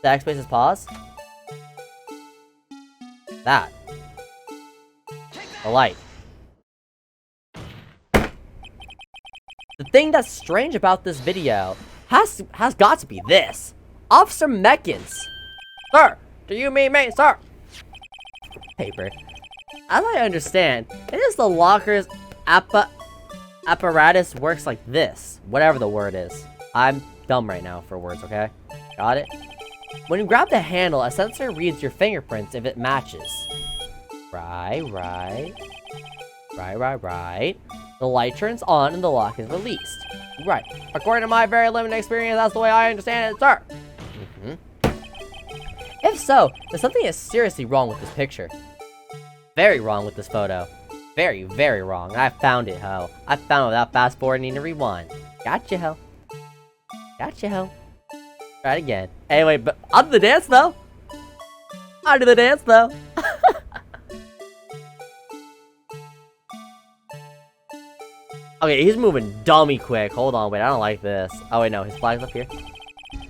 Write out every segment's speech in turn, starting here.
Backspace is pause. That. The light. The thing that's strange about this video has got to be this. Officer Meckins. Sir, do you mean me, sir? Paper. As I understand, it is the locker's apparatus works like this. Whatever the word is. I'm dumb right now for words, okay? Got it? When you grab the handle, a sensor reads your fingerprints if it matches. Right. The light turns on and the lock is released. Right. According to my very limited experience, that's the way I understand it, sir. If so, then something is seriously wrong with this picture. Very wrong with this photo. Very, very wrong. I found it, ho. I found it without fast forwarding to rewind. Gotcha, ho. Try it again. Anyway, but I'll do the dance, though. Okay, he's moving dummy quick. Hold on, wait, I don't like this. Oh, wait, no, his flag's up here.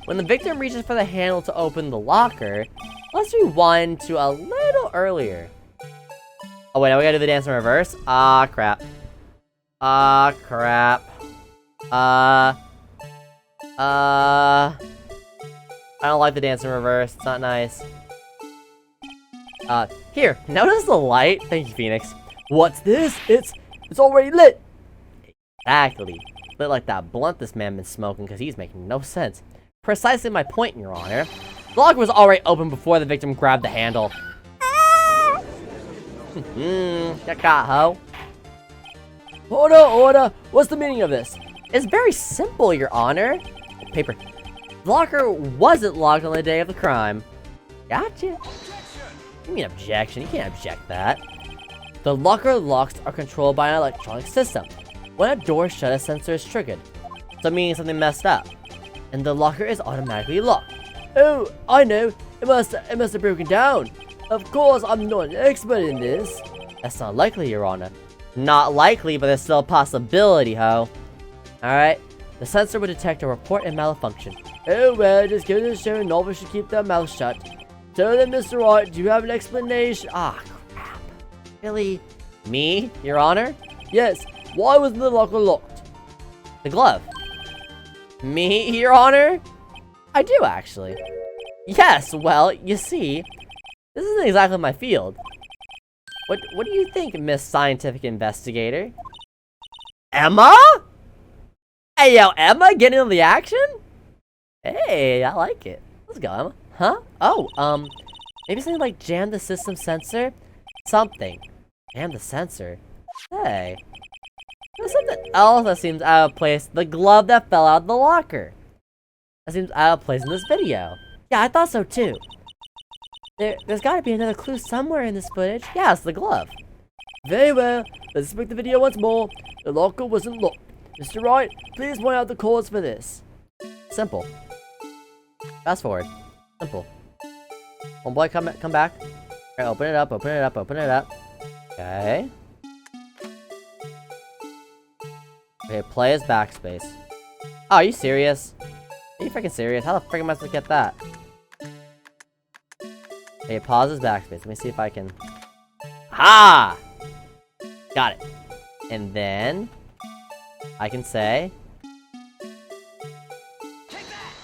When the victim reaches for the handle to open the locker, let's rewind to a little earlier. Oh, wait, now we gotta do the dance in reverse? Ah, crap. I don't like the dance in reverse. It's not nice. Here, notice the light? Thank you, Phoenix. What's this? It's already lit! Exactly. Lit like that blunt this man been smoking, because he's making no sense. Precisely my point, Your Honor. The locker was already open before the victim grabbed the handle. Get caught, ho. Order! What's the meaning of this? It's very simple, Your Honor. Paper. The locker wasn't locked on the day of the crime. Gotcha. You mean objection? You can't object that. The locker locks are controlled by an electronic system. When a door shut, a sensor is triggered. So meaning something messed up. And the locker is automatically locked. Oh, I know. It must have broken down. Of course, I'm not an expert in this. That's not likely, Your Honor. Not likely, but there's still a possibility, ho. Alright. The sensor will detect a report and malfunction. Oh well, just give it a show. Novice should keep their mouth shut. So then, Mr. Wright, do you have an explanation? Ah, crap. Really? Me, Your Honor? Yes. Why was the locker locked? The glove. Me, Your Honor? I do, actually. Yes, well, you see, this isn't exactly my field. What do you think, Miss Scientific Investigator? Emma? Hey, yo, Emma, getting into the action? Hey, I like it. Let's go, Emma. Huh? Oh, maybe something like jam the system sensor? Something. Jam the sensor? Hey. There's something else that seems out of place. The glove that fell out of the locker. That seems out of place in this video. Yeah, I thought so too. There's gotta be another clue somewhere in this footage. Yeah, it's the glove. Very well. Let's inspect the video once more. The locker wasn't locked. Mr. Wright, please point out the cause for this. Simple. Fast forward. Simple. Homeboy, come back. Alright, open it up. Okay. Okay, play as backspace. Oh, are you serious? Are you freaking serious? How the frick am I supposed to get that? Okay, pause as backspace. Let me see if I can... Ha! Got it. And then... I can say...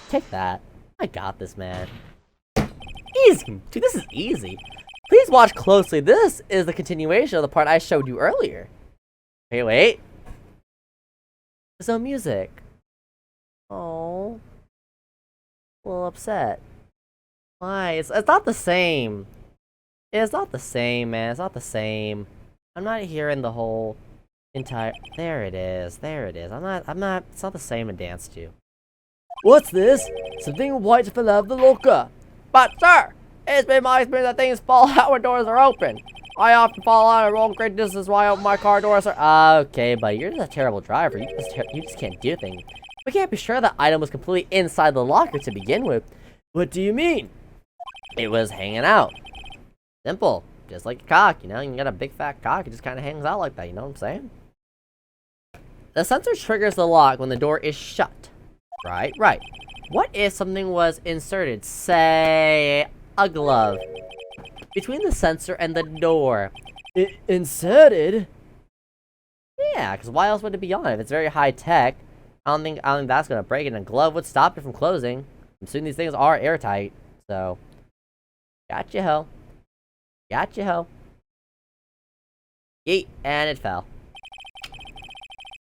Take that. I got this, man. Easy. Dude, this is easy. Please watch closely. This is the continuation of the part I showed you earlier. Okay, wait. There's no music. Oh. A little upset. Why? It's not the same. It's not the same, man. It's not the same. I'm not hearing the whole entire... There it is. I'm not... It's not the same to dance to. What's this? Something white fell out of the locker. But, sir, it's been my experience that things fall out when doors are open. I often fall out at wrong great distance while I open my car door, sir. Okay, but you're just a terrible driver. You just can't do things. We can't be sure that item was completely inside the locker to begin with. What do you mean? It was hanging out. Simple. Just like a cock, you know? You got a big fat cock, it just kind of hangs out like that, you know what I'm saying? The sensor triggers the lock when the door is shut. Right. What if something was inserted, say, a glove, between the sensor and the door? Inserted? Yeah, because why else would it be on? If it's very high tech, I don't think that's gonna break it, and a glove would stop it from closing. I'm assuming these things are airtight, so. Gotcha, ho. Yeet, and it fell.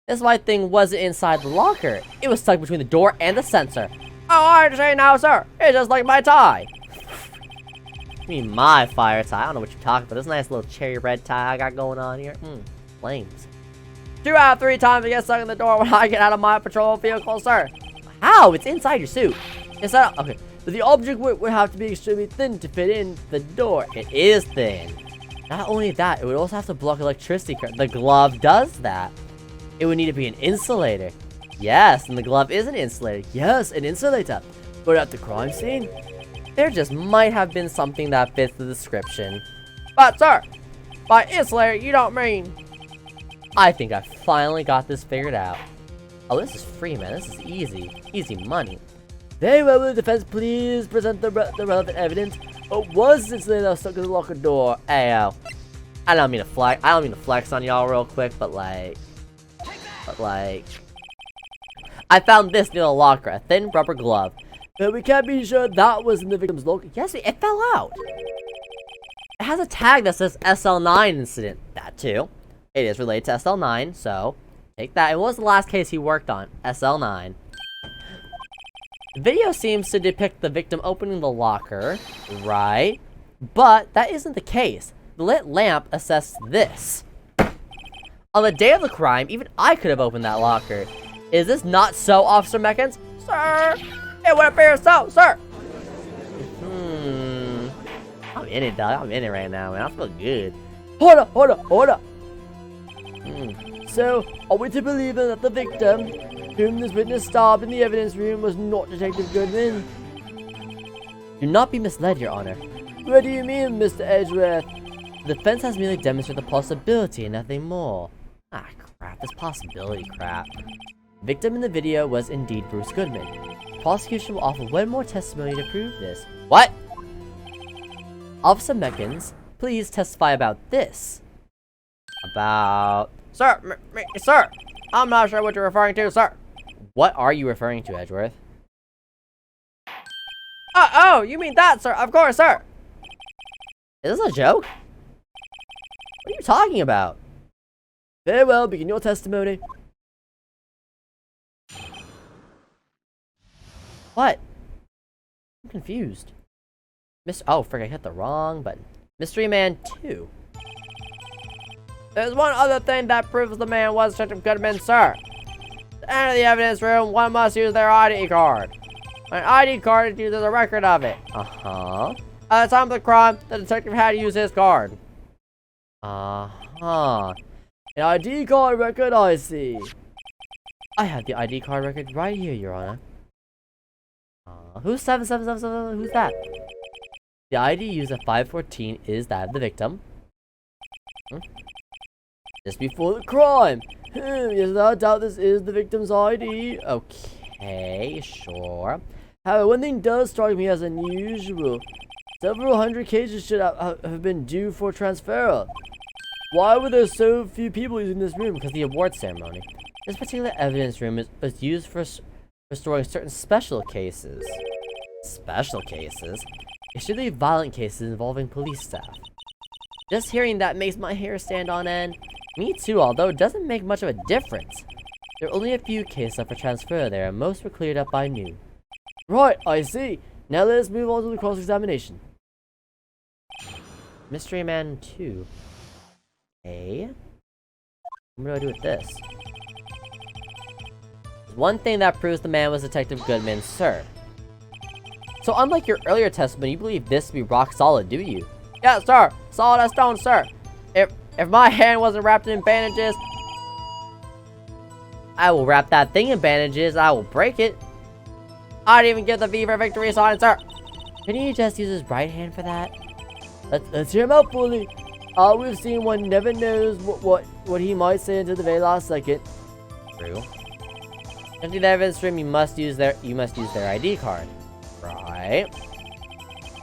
This white thing wasn't inside the locker. It was stuck between the door and the sensor. Oh, I understand now, sir. It's just like my tie. I mean, my fire tie. I don't know what you're talking about. This nice little cherry red tie I got going on here. Flames. 2 out of 3 times I get stuck in the door when I get out of my patrol vehicle, sir. How? It's inside your suit. Is that okay? But the object would have to be extremely thin to fit in the door. It is thin. Not only that, it would also have to block electricity current. The glove does that. It would need to be an insulator. Yes, and the glove is an insulator. Yes, an insulator. But at the crime scene, there just might have been something that fits the description. But sir, by insulator, you don't mean... I think I finally got this figured out. Oh, this is free, man. This is easy. Easy money. Very well, will the defense please present the relevant evidence? What was insulator that was stuck in the locker door? Ayo. I don't mean to flex on y'all real quick, but like... I found this near the locker, a thin rubber glove. But we can't be sure that was in the victim's locker. Yes, it fell out. It has a tag that says SL-9 incident. That too. It is related to SL-9, so take that. And what was the last case he worked on? SL-9. The video seems to depict the victim opening the locker, right? But that isn't the case. The lit lamp assessed this. On the day of the crime, even I could have opened that locker. Is this not so, Officer Meckens? Sir! It would appear so, sir! I'm in it, dog. I'm in it right now, man. I feel good. Hold up. So, are we to believe that the victim, whom this witness stabbed in the evidence room, was not Detective Goodman? Do not be misled, Your Honor. What do you mean, Mr. Edgeworth? The defense has merely demonstrated the possibility and nothing more. Ah, crap. This possibility crap. The victim in the video was indeed Bruce Goodman. The prosecution will offer one more testimony to prove this. What? Officer Meckens, please testify about this. About... Sir, sir! I'm not sure what you're referring to, sir. What are you referring to, Edgeworth? Oh, you mean that, sir? Of course, sir. Is this a joke? What are you talking about? Very well, begin your testimony. What? I'm confused. Oh, frick, I hit the wrong button. Mystery Man 2. There's one other thing that proves the man was Detective Goodman, sir. To enter the evidence room, one must use their ID card. An ID card is used as a record of it. At the time of the crime, the detective had to use his card. An ID card record, I see. I have the ID card record right here, Your Honor. Who's 7777? Who's that? The ID used at 514 is that of the victim. Just before the crime. Yes, I doubt this is the victim's ID. Okay, sure. However, one thing does strike me as unusual. Several hundred cases should have been due for transfer. Why were there so few people using this room? Because the award ceremony. This particular evidence room was used for storing certain special cases. Special cases? Extremely violent cases involving police staff. Just hearing that makes my hair stand on end. Me too, although it doesn't make much of a difference. There are only a few cases up for transfer there, and most were cleared up by noon. Right, I see. Now let's move on to the cross-examination. Mystery Man 2. Okay. What do I do with this? There's one thing that proves the man was Detective Goodman, sir. So unlike your earlier testimony, you believe this to be rock solid, do you? Yes, sir. Solid as stone, sir. If my hand wasn't wrapped in bandages, I will wrap that thing in bandages. I will break it. I'd even give the V for victory sign, sir. Can he just use his right hand for that? Let's hear him out fully. All we've seen, one never knows what he might say until the very last second. True. Empty the evidence room, you must use their ID card. Right.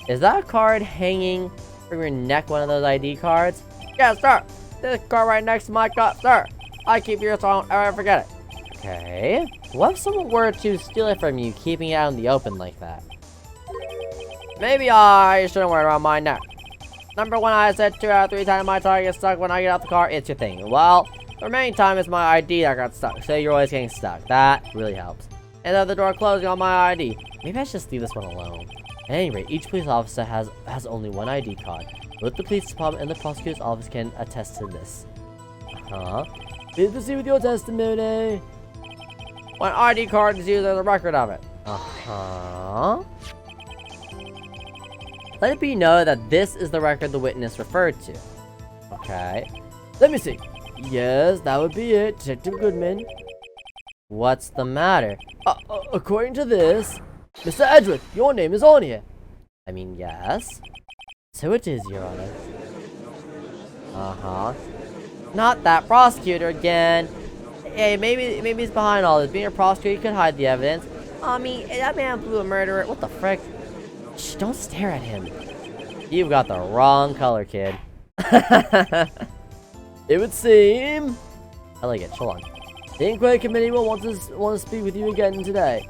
Is that card hanging from your neck, one of those ID cards? Yes, sir. This card right next to my cup, sir. I keep yours so I don't ever forget it. Okay. What if someone were to steal it from you, keeping it out in the open like that? Maybe I shouldn't wear it around my neck. Number one, I said 2 out of 3 times my tie gets stuck when I get out the car. It's your thing. Well, the remaining time is my ID that got stuck, so you're always getting stuck. That really helps. And then the door closing on my ID. Maybe I should just leave this one alone. At any rate, each police officer has only one ID card. Both the police department and the prosecutor's office can attest to this. Please proceed with your testimony. One ID card is used as a record of it. Let it be known that this is the record the witness referred to. Okay. Let me see. Yes, that would be it, Detective Goodman. What's the matter? According to this, Mr. Edgeworth, your name is on here. I mean, yes. So it is, Your Honor. Not that prosecutor again. Hey, maybe he's behind all this. Being a prosecutor, he could hide the evidence. I mean, that man blew a murderer. What the frick? Shh, don't stare at him. You've got the wrong color, kid. It would seem. I like it. Hold on. The inquiry committee will want to speak with you again today.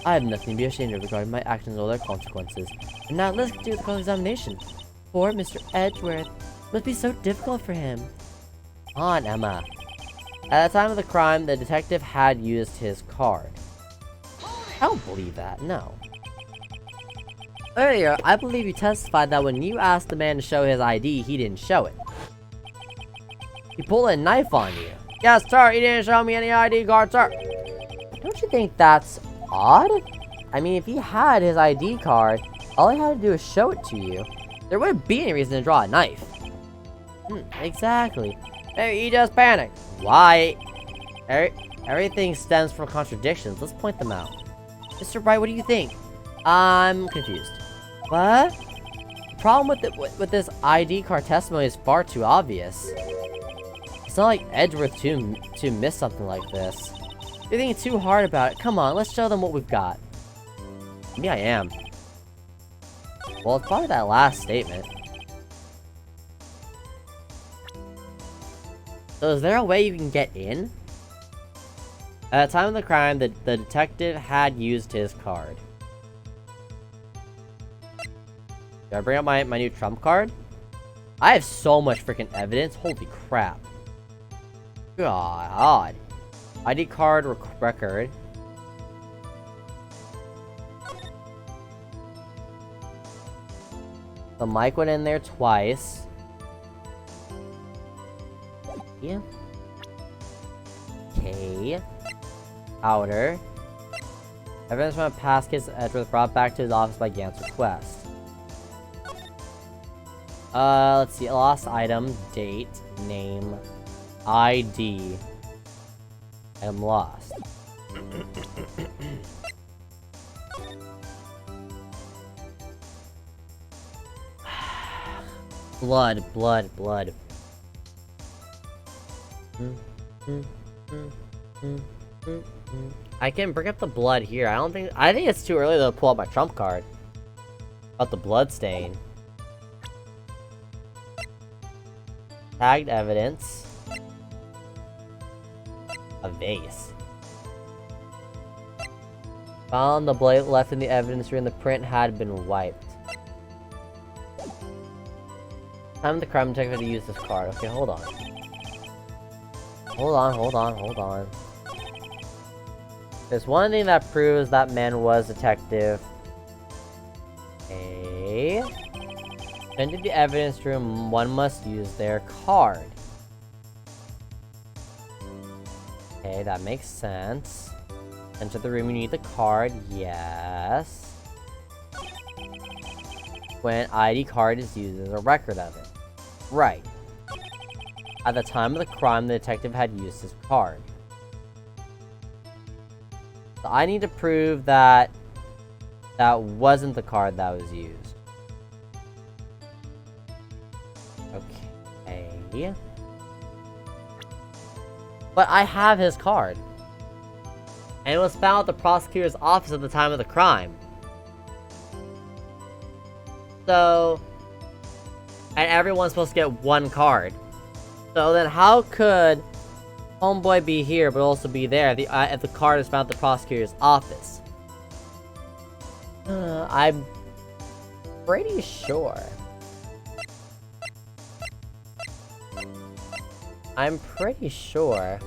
I have nothing to be ashamed of regarding my actions or their consequences. And now let's do the cross-examination. Poor Mr. Edgeworth. It must be so difficult for him. Come on, Emma. At the time of the crime, the detective had used his card. I don't believe that, no. Earlier, I believe you testified that when you asked the man to show his ID, he didn't show it. He pulled a knife on you. Yes, sir, he didn't show me any ID card, sir. Don't you think that's odd? I mean, if he had his ID card, all he had to do was show it to you. There wouldn't be any reason to draw a knife. Exactly. Maybe he just panicked. Why? Everything stems from contradictions. Let's point them out. Mr. Wright, what do you think? I'm confused. What? The problem with this ID card testimony is far too obvious. It's not like Edgeworth to miss something like this. You're thinking too hard about it. Come on, let's show them what we've got. Maybe I am. Well, it's probably that last statement. So is there a way you can get in? At the time of the crime, the detective had used his card. Do I bring up my new trump card? I have so much freaking evidence. Holy crap. God. ID card record. The mic went in there twice. Yeah. Okay. Powder. Evidence from a past case Edgeworth brought back to his office by Gant's request. Let's see. Lost item, date, name, ID. I'm lost. Blood. I can bring up the blood here. I think it's too early to pull up my trump card. About the blood stain. Tagged evidence. A vase. Found the blade left in the evidence room. The print had been wiped. Time the crime detective to use this card. Okay, hold on. Hold on. There's one thing that proves that man was detective. Okay. Into the evidence room, one must use their card. Okay, that makes sense. Enter the room, you need the card. Yes. When ID card is used as a record of it. Right. At the time of the crime, the detective had used his card. So I need to prove that that wasn't the card that was used. Okay. But I have his card. and it was found at the prosecutor's office at the time of the crime. So, and everyone's supposed to get one card. So then how could homeboy be here but also be there if the card is found at the prosecutor's office? I'm pretty sure. Yeah, I'm pretty sure.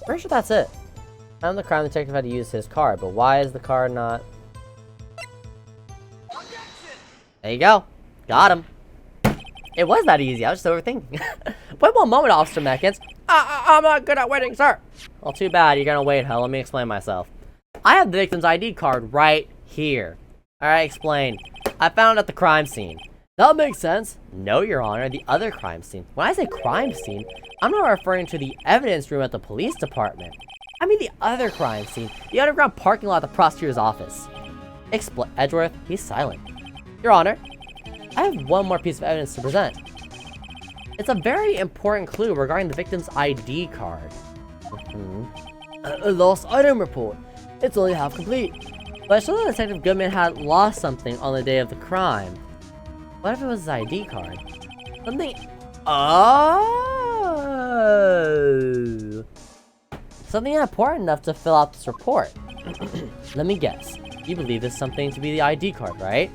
Pretty sure that's it. Found the crime detective had to use his card, but why is the card not... There you go. Got him. It was that easy. I was just overthinking. Wait one moment, Officer Meckins. I'm not good at waiting, sir. Well, too bad. You're gonna wait, hell. Let me explain myself. I have the victim's ID card right here. Alright, explain. I found it at the crime scene. That makes sense. No, Your Honor, the other crime scene. When I say crime scene, I'm not referring to the evidence room at the police department. I mean the other crime scene, the underground parking lot at the prosecutor's office. Edgeworth, he's silent. Your Honor, I have one more piece of evidence to present. It's a very important clue regarding the victim's ID card. A lost item report. It's only half complete. But I saw that Detective Goodman had lost something on the day of the crime. What if it was his ID card? Something... Oh! Something important enough to fill out this report. Let me guess. You believe this something to be the ID card, right?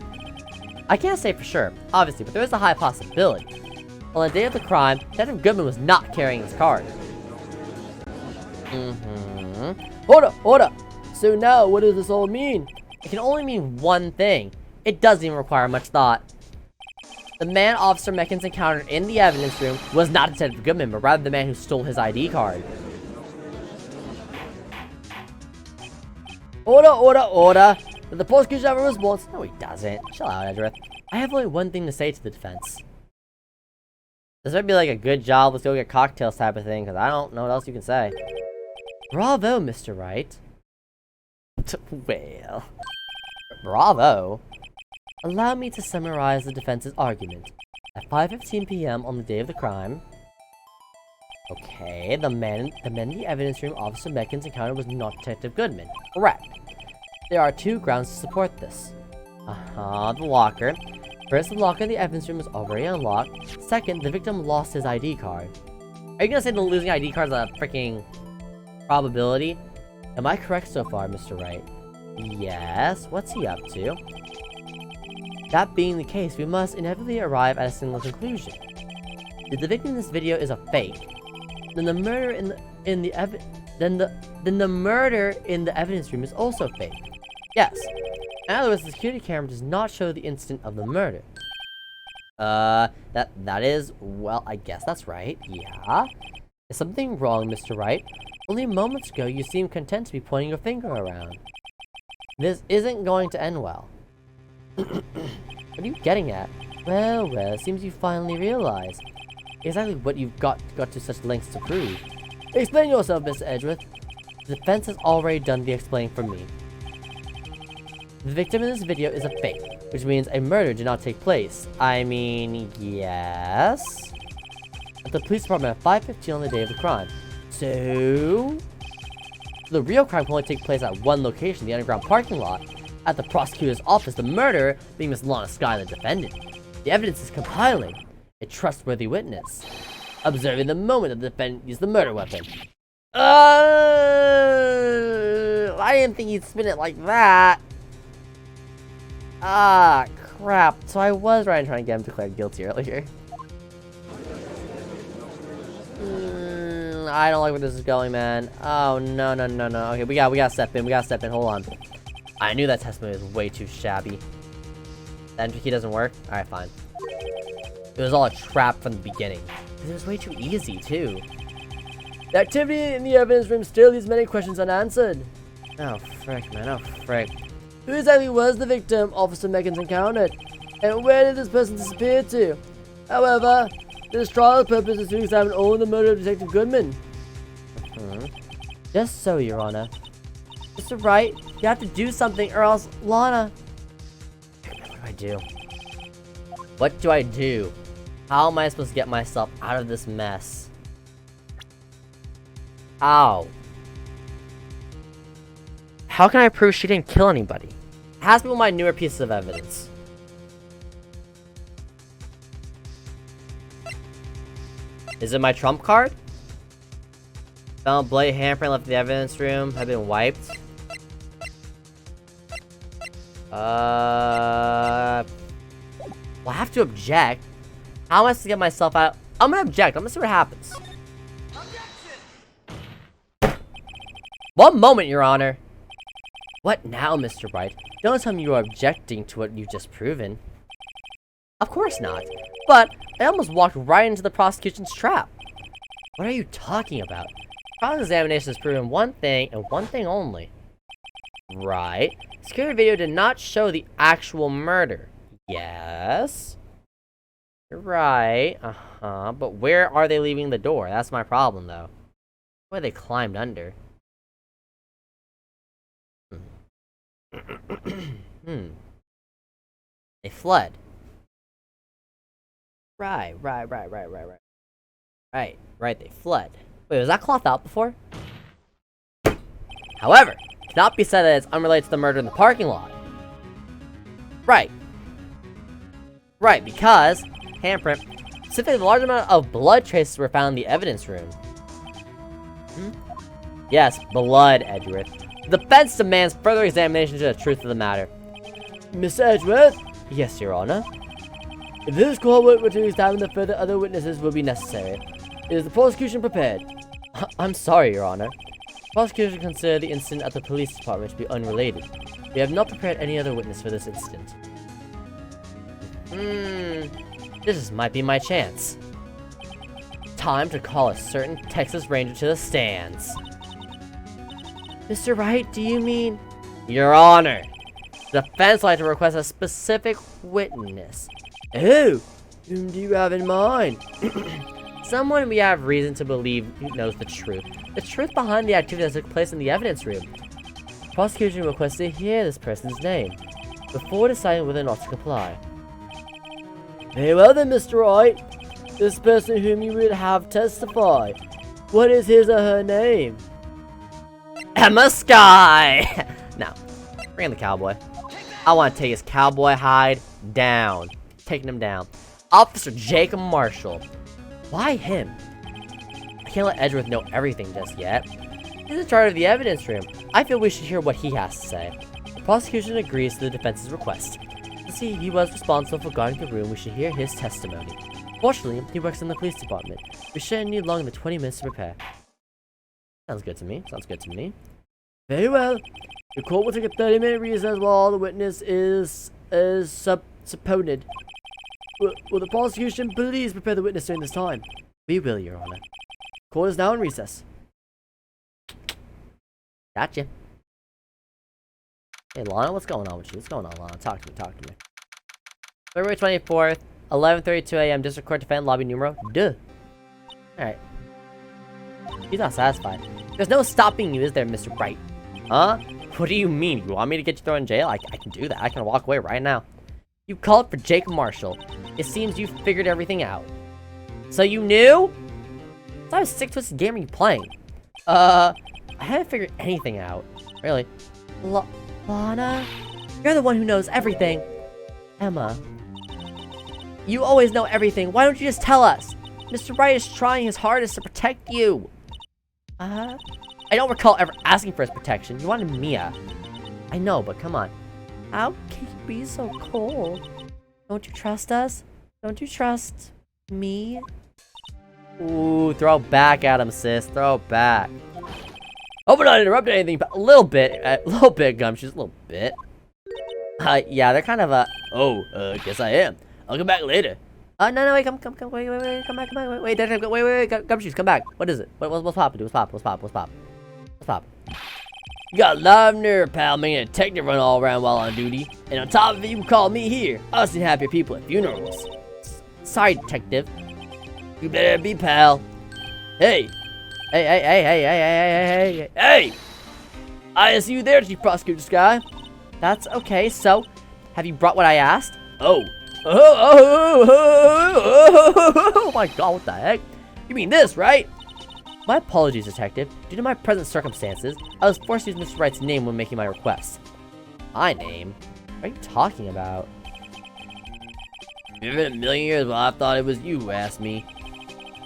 I can't say for sure, obviously, but there is a high possibility. On the day of the crime, Detective Goodman was not carrying his card. Hold up! So now, what does this all mean? It can only mean one thing. It doesn't even require much thought. The man Officer Meckins encountered in the evidence room was not Detective Goodman, but rather the man who stole his ID card. Order! Does the prosecution have a response? No, he doesn't. Chill out, Edgeworth. I have only one thing to say to the defense. This might be like a good job, let's go get cocktails type of thing, because I don't know what else you can say. Bravo, Mr. Wright. Well... Bravo? Allow me to summarize the defense's argument. At 5:15 p.m. on the day of the crime... Okay, the man in the evidence room Officer Meckins encountered was not Detective Goodman. Correct. There are two grounds to support this. The locker. First, the locker in the evidence room was already unlocked. Second, the victim lost his ID card. Are you gonna say the losing ID card is a freaking probability? Am I correct so far, Mr. Wright? Yes. What's he up to? That being the case, we must inevitably arrive at a single conclusion. If the victim in this video is a fake, then the murder in the evidence room is also fake. Yes. In other words, the security camera does not show the instant of the murder. That is, well, I guess that's right. Yeah. Is something wrong, Mr. Wright? Only moments ago, you seemed content to be pointing your finger around. This isn't going to end well. What are you getting at? Well, it seems you finally realize exactly what you've got to such lengths to prove. Explain yourself, Mr. Edgeworth. The defense has already done the explaining for me. The victim in this video is a fake, which means a murder did not take place. I mean, yes? At the police department at 5:15 on the day of the crime. So... the real crime can only take place at one location, the underground parking lot. At the prosecutor's office, the murderer being Miss Lana Skye, the defendant. The evidence is compiling a trustworthy witness, observing the moment that the defendant used the murder weapon. I didn't think he'd spin it like that. Ah, crap. So I was trying to get him declared guilty earlier. I don't like where this is going, man. Oh, no. Okay, we gotta step in. Hold on. I knew that testimony was way too shabby. The entry key doesn't work? Alright, fine. It was all a trap from the beginning. It was way too easy, too. The activity in the evidence room still leaves many questions unanswered. Oh, frick, man. Oh, frick. Who exactly was the victim Officer Meckins encountered? And where did this person disappear to? However, this trial's purpose is to examine only the murder of Detective Goodman. Just so, Your Honor. Mr. Wright, you have to do something or else Lana... What do I do? How am I supposed to get myself out of this mess? How? How can I prove she didn't kill anybody? It has to be one of my newer pieces of evidence. Is it my trump card? Found bloody handprint left in the evidence room. Have been wiped. Well, I have to object. How am I supposed to get myself out? I'm gonna object. I'm gonna see what happens. Objection! One moment, Your Honor. What now, Mr. Wright? Don't tell me you are objecting to what you've just proven. Of course not. But I almost walked right into the prosecution's trap. What are you talking about? Cross-examination has proven one thing and one thing only. Right. Security video did not show the actual murder. Yes. You're right. But where are they leaving the door? That's my problem, though. Where they climbed under. They fled. Right, they fled. Wait, was that cloth out before? However, it cannot be said that it's unrelated to the murder in the parking lot. Right, because handprint, specifically the large amount of blood traces were found in the evidence room. Yes, blood, Edgeworth. The defense demands further examination into the truth of the matter. Miss Edgeworth? Yes, Your Honor. If this court were to examine the further other witnesses will be necessary. Is the prosecution prepared? I'm sorry, Your Honor. The prosecution considered the incident at the police department to be unrelated. We have not prepared any other witness for this incident. This might be my chance. Time to call a certain Texas Ranger to the stands. Mr. Wright, do you mean? Your Honor, the defense would like to request a specific witness. Who? Whom do you have in mind? Someone we have reason to believe knows the truth. The truth behind the activity that took place in the evidence room. The prosecution requests to hear this person's name before deciding whether or not to comply. Very well then, Mr. Wright. This person whom you would have testify. What is his or her name? Emma Sky! Now, bring in the cowboy. I want to take his cowboy hide down. Taking him down. Officer Jacob Marshall. Why him? I can't let Edgeworth know everything just yet. He's in charge of the evidence room. I feel we should hear what he has to say. The prosecution agrees to the defense's request. Since he was responsible for guarding the room, we should hear his testimony. Fortunately, he works in the police department. We shouldn't need longer than 20 minutes to prepare. Sounds good to me. Very well. The court will take a 30-minute recess while all the witness is subpoenaed. Will the prosecution please prepare the witness during this time? We will, Your Honor. Court is now in recess. Gotcha. Hey, Lana, what's going on with you? What's going on, Lana? Talk to me. February 24th, 11:32 a.m. District Court Defendant Lobby Numero. Duh. Alright. He's not satisfied. There's no stopping you, is there, Mr. Wright? Huh? What do you mean? You want me to get you thrown in jail? I can do that. I can walk away right now. You called for Jacob Marshall. It seems you figured everything out. So you knew? What type of sick-twisted game are you playing? I haven't figured anything out. Really? Lana? You're the one who knows everything. Emma. You always know everything. Why don't you just tell us? Mr. Wright is trying his hardest to protect you. I don't recall ever asking for his protection. You wanted Mia. I know, but come on. How can you be so cold? Don't you trust us? Don't you trust me? Ooh, throw back at him, sis. Throw back. Hope I'm not interrupting anything, but a little bit, Gumshoes, a little bit. Yeah, they're kind of guess I am. I'll come back later. No, wait, come back, wait, Gumshoes, come back. What is it? What's poppin', dude? What's poppin'? You got a lot of nerve, pal, making a detective run all around while on duty. And on top of it, you call me here. Us and happier people at funerals. Sorry, detective. You better be, pal. Hey! I see you there, Chief Prosecutor Sky. That's okay, so, have you brought what I asked? Oh, Oh my god, what the heck? You mean this, right? My apologies, detective. Due to my present circumstances, I was forced to use Mr. Wright's name when making my request. My name? What are you talking about? If in a million years, well, I thought it was you who asked me.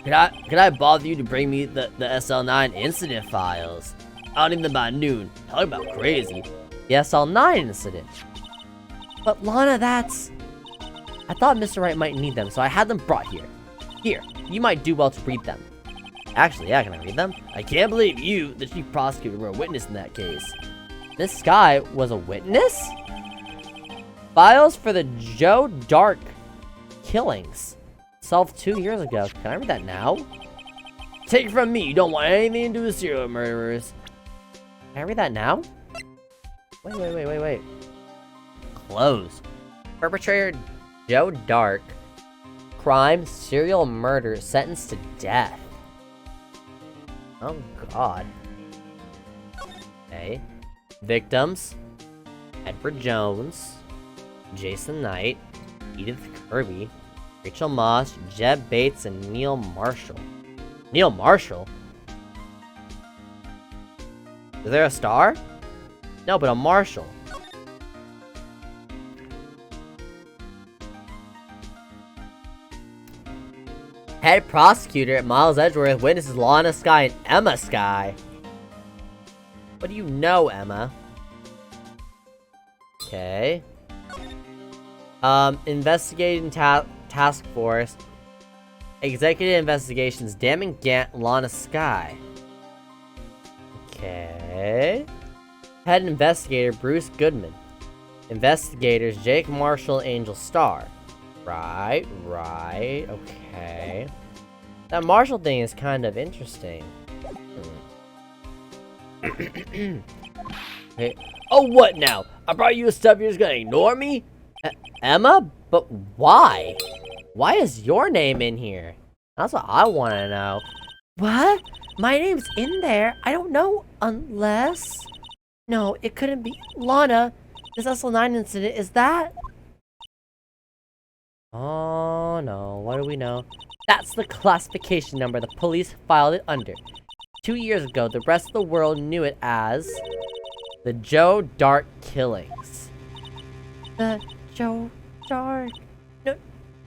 Could I bother you to bring me the SL-9 incident files? Out even by noon. Talk about crazy. The SL-9 incident. But Lana, that's... I thought Mr. Wright might need them, so I had them brought here. Here, you might do well to read them. Actually, yeah, can I read them? I can't believe you, the chief prosecutor, were a witness in that case. This guy was a witness? Files for the Joe Dark killings. Solved 2 years ago. Can I read that now? Take it from me, you don't want anything to do with serial murderers. Can I read that now? Wait. Close. Perpetrator Joe Dark. Crime, serial murder, sentenced to death. Oh god. Okay. Victims. Edward Jones. Jason Knight. Edith Kirby. Rachel Moss, Jeb Bates, and Neil Marshall. Neil Marshall? Is there a star? No, but a Marshall. Head prosecutor at Miles Edgeworth witnesses Lana Skye and Emma Skye. What do you know, Emma? Okay. Investigating task force. Executive investigations. Damon Gant, Lana Skye. Okay. Head investigator Bruce Goodman. Investigators Jake Marshall, Angel Starr. Right. Okay. That Marshall thing is kind of interesting. Hey. Oh, what now? I brought you stuff, you're just gonna ignore me? Emma? But why? Why is your name in here? That's what I want to know. What? My name's in there? I don't know unless... No, it couldn't be. Lana, this SL-9 incident, is that... Oh no, what do we know? That's the classification number the police filed it under. 2 years ago, the rest of the world knew it as... the Joe Dark killings. The Joe Dark...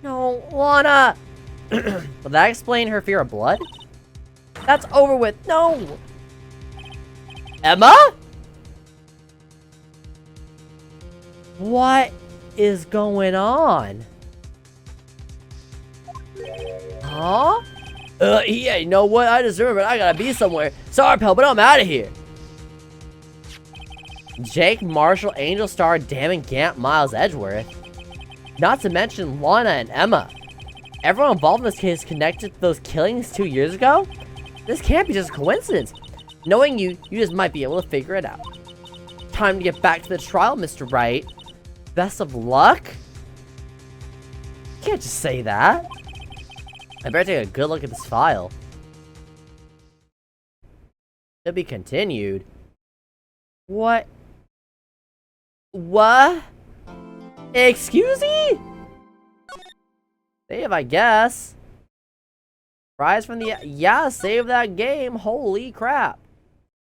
No, Lana! Will that explain her fear of blood? That's over with. No! Emma? What is going on? Huh? Yeah, you know what? I just remembered I gotta be somewhere. Sorry, pal, but I'm out of here. Jake Marshall, Angel Starr, Damon Gant, Miles Edgeworth. Not to mention Lana and Emma. Everyone involved in this case is connected to those killings 2 years ago? This can't be just a coincidence. Knowing you just might be able to figure it out. Time to get back to the trial, Mr. Wright. Best of luck? You can't just say that. I better take a good look at this file. To be continued. What? What? Excuse me? Save, I guess. Prize from the... Yeah, save that game. Holy crap.